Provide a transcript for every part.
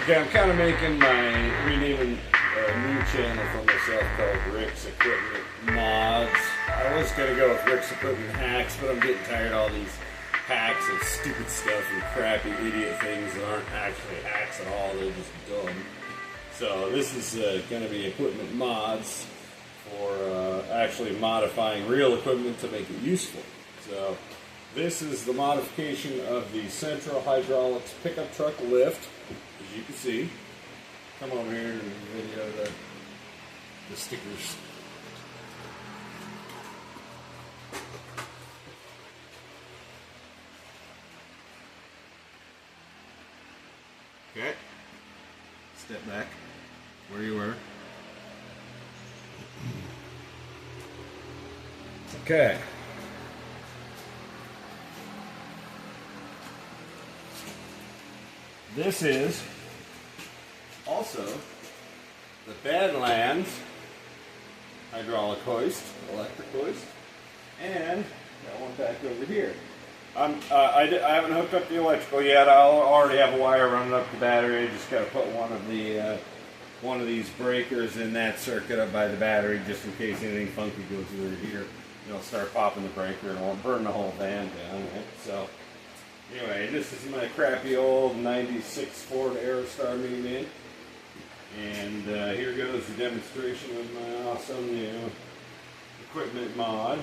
Okay, I'm kind of making renaming a new channel for myself called Rick's Equipment Mods. I was going to go with Rick's Equipment Hacks, but I'm getting tired of all these hacks and stupid stuff and crappy idiot things that aren't actually hacks at all, they're just dumb. So this is going to be equipment mods for actually modifying real equipment to make it useful. So this is the modification of the central hydraulics pickup truck lift. As you can see, come over here and video the stickers. Okay, step back where you were. Okay. This is also the Badlands hydraulic hoist, electric hoist, and got one back over here. I haven't hooked up the electrical yet. I already have a wire running up the battery. I just got to put one of these breakers in that circuit up by the battery, just in case anything funky goes over here. You'll start popping the breaker and it won't burn the whole van down. Right? So anyway, this is my crappy old '96 Ford Aerostar minivan. And here goes the demonstration of my awesome new equipment mod.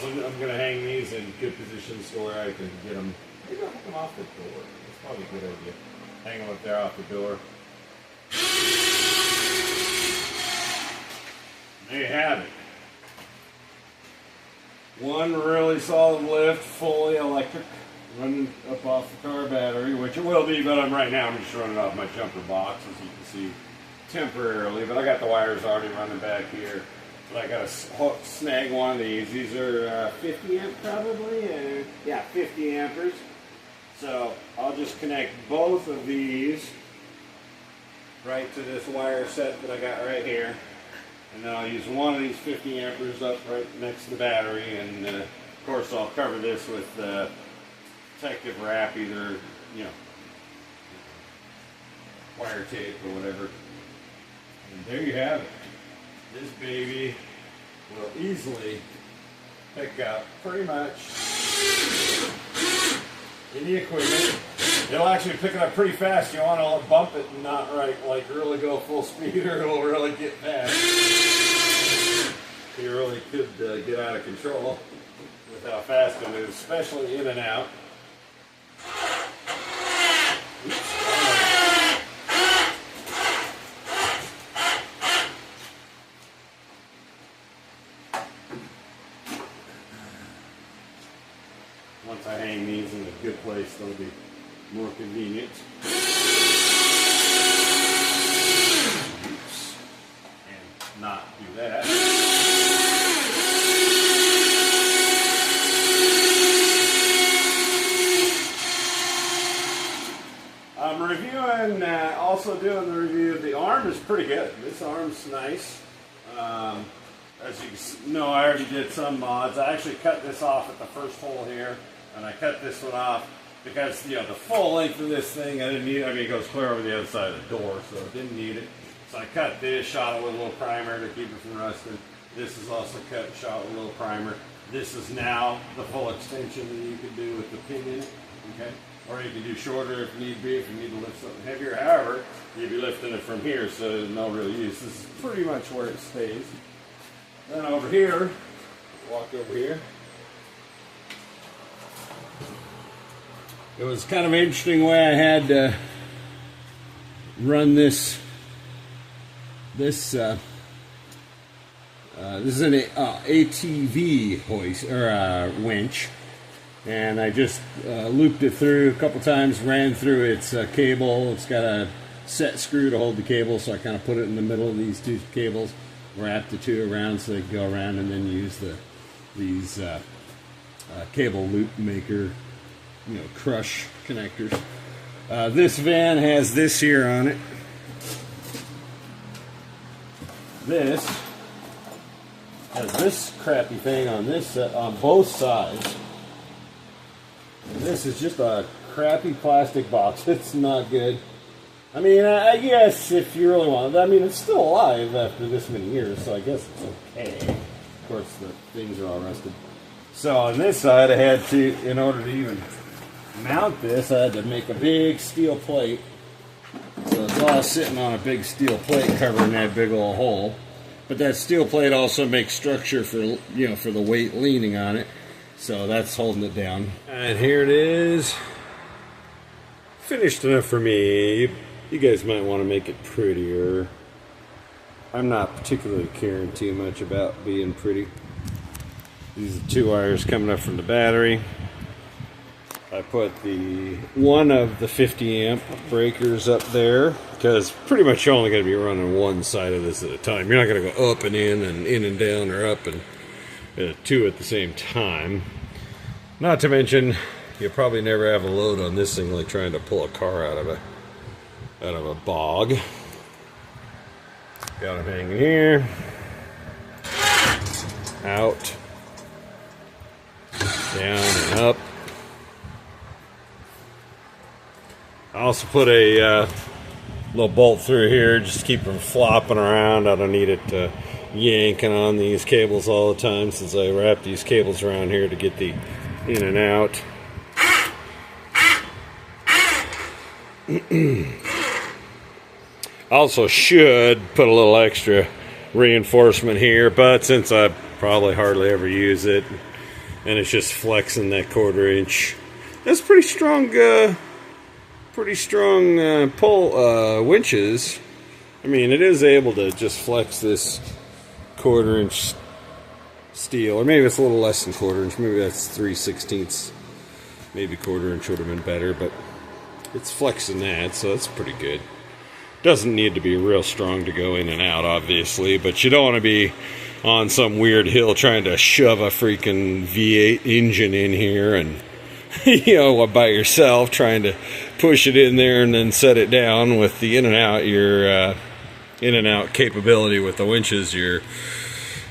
I'm going to hang these in good positions so where I can get them. Maybe I'll hook them off the door. That's probably a good idea. Hang them up there off the door. There you have it. One really solid lift, fully electric, running up off the car battery, which it will be, but right now I'm just running off my jumper box, as you can see, temporarily. But I got the wires already running back here. But I got to snag one of these. These are 50 amp probably, yeah, 50 ampers. So I'll just connect both of these right to this wire set that I got right here. And then I'll use one of these 50 ampers up right next to the battery. And of course I'll cover this with protective wrap, either, you know, wire tape or whatever. And there you have it. This baby will easily pick up pretty much any equipment. It'll actually pick it up pretty fast. You want to bump it and not like really go full speed, or it'll really get fast. You really could get out of control with how fast it moves, especially in and out. Oops. Once I hang these in a good place, they'll be more convenient. Oops. And not do that. I'm reviewing, also doing the review. The arm is pretty good. This arm's nice. As you know, I already did some mods. I actually cut this off at the first hole here. And I cut this one off because, you know, the full length of this thing, I didn't need it. I mean, it goes clear over the other side of the door, so I didn't need it. So I cut this, shot it with a little primer to keep it from rusting. This is also cut and shot with a little primer. This is now the full extension that you can do with the pin in it, okay? Or you can do shorter if need be, if you need to lift something heavier. However, you'd be lifting it from here, so no real use. This is pretty much where it stays. Then over here, walk over here. it was kind of an interesting way I had to run this. This is an ATV hoist or winch, and I just looped it through a couple times, ran through its cable. It's got a set screw to hold the cable, so I kind of put it in the middle of these two cables, wrapped the two around so they could go around, and then use these cable loop maker, crush connectors. This van has this here on it. This has this crappy thing on this on both sides. And this is just a crappy plastic box. It's not good. I mean, I guess if you really want it, I mean, it's still alive after this many years, so I guess it's okay. Of course, the things are all rusted. So on this side, I had to, in order to even mount this, I had to make a big steel plate. So it's all sitting on a big steel plate covering that big old hole. But that steel plate also makes structure for, for the weight leaning on it. So that's holding it down. And here it is. Finished enough for me. You guys might want to make it prettier. I'm not particularly caring too much about being pretty. These are 2 wires coming up from the battery. I put one of the 50 amp breakers up there because pretty much you're only going to be running one side of this at a time. You're not going to go up and in and down, or up and two at the same time. Not to mention, you'll probably never have a load on this thing like trying to pull a car out of a bog. Got them hanging here, out, down and up. I also put a little bolt through here just to keep them flopping around. I don't need it yanking on these cables all the time, since I wrap these cables around here to get the in and out. Also should put a little extra reinforcement here, but since I probably hardly ever use it, and it's just flexing that 1/4 inch, that's pretty strong pull winches. I mean, it is able to just flex this 1/4 inch steel, or maybe it's a little less than 1/4 inch, maybe that's 3/16. Maybe 1/4 inch would have been better, but it's flexing that, so that's pretty good. Doesn't need to be real strong to go in and out, obviously, but you don't want to be on some weird hill trying to shove a freaking V8 engine in here and by yourself, trying to push it in there and then set it down. With the in and out capability with the winches, you're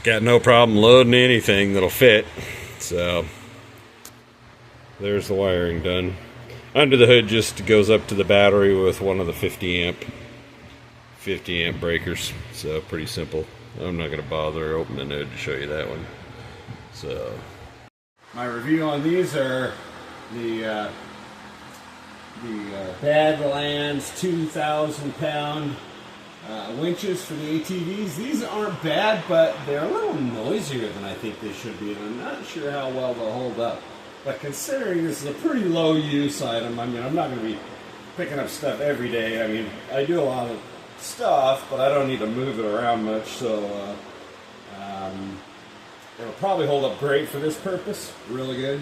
got no problem loading anything that'll fit. So there's the wiring done. Under the hood just goes up to the battery with one of the 50 amp breakers. So pretty simple. I'm not going to bother opening the hood to show you that one. So my review on these are the Badlands 2,000-pound winches for the ATVs. These aren't bad, but they're a little noisier than I think they should be, and I'm not sure how well they'll hold up. But considering this is a pretty low use item, I mean, I'm not going to be picking up stuff every day. I mean, I do a lot of stuff, but I don't need to move it around much, so it'll probably hold up great for this purpose. Really good.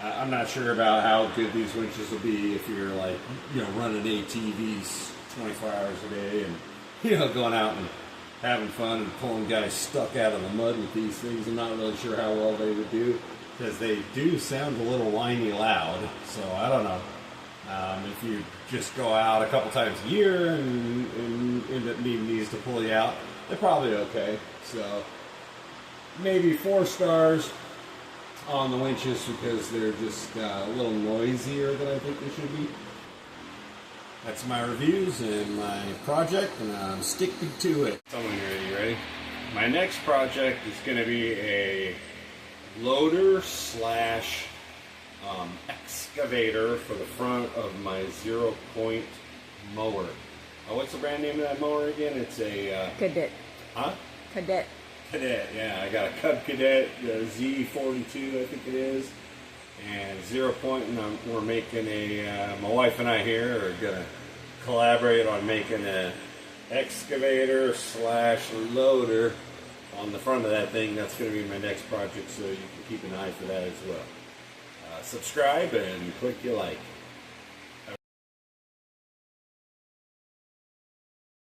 I'm not sure about how good these winches will be if you're like, running ATVs 24 hours a day and, going out and having fun and pulling guys stuck out of the mud with these things. I'm not really sure how well they would do, because they do sound a little whiny loud. So I don't know. If you just go out a couple times a year and end up needing these to pull you out, they're probably okay. So maybe 4 stars on the winches, because they're just a little noisier than I think they should be. That's my reviews and my project, and I'm sticking to it. Someone here, you ready? My next project is going to be a loader slash excavator for the front of my 0-point mower. What's the brand name of that mower again? It's a Cadet. Huh? Cadet. Cadet, yeah. I got a Cub Cadet, the Z42, I think it is. And 0 Point, and we're making my wife and I here are going to collaborate on making a excavator slash loader on the front of that thing. That's going to be my next project, so you can keep an eye for that as well. Subscribe and click your like.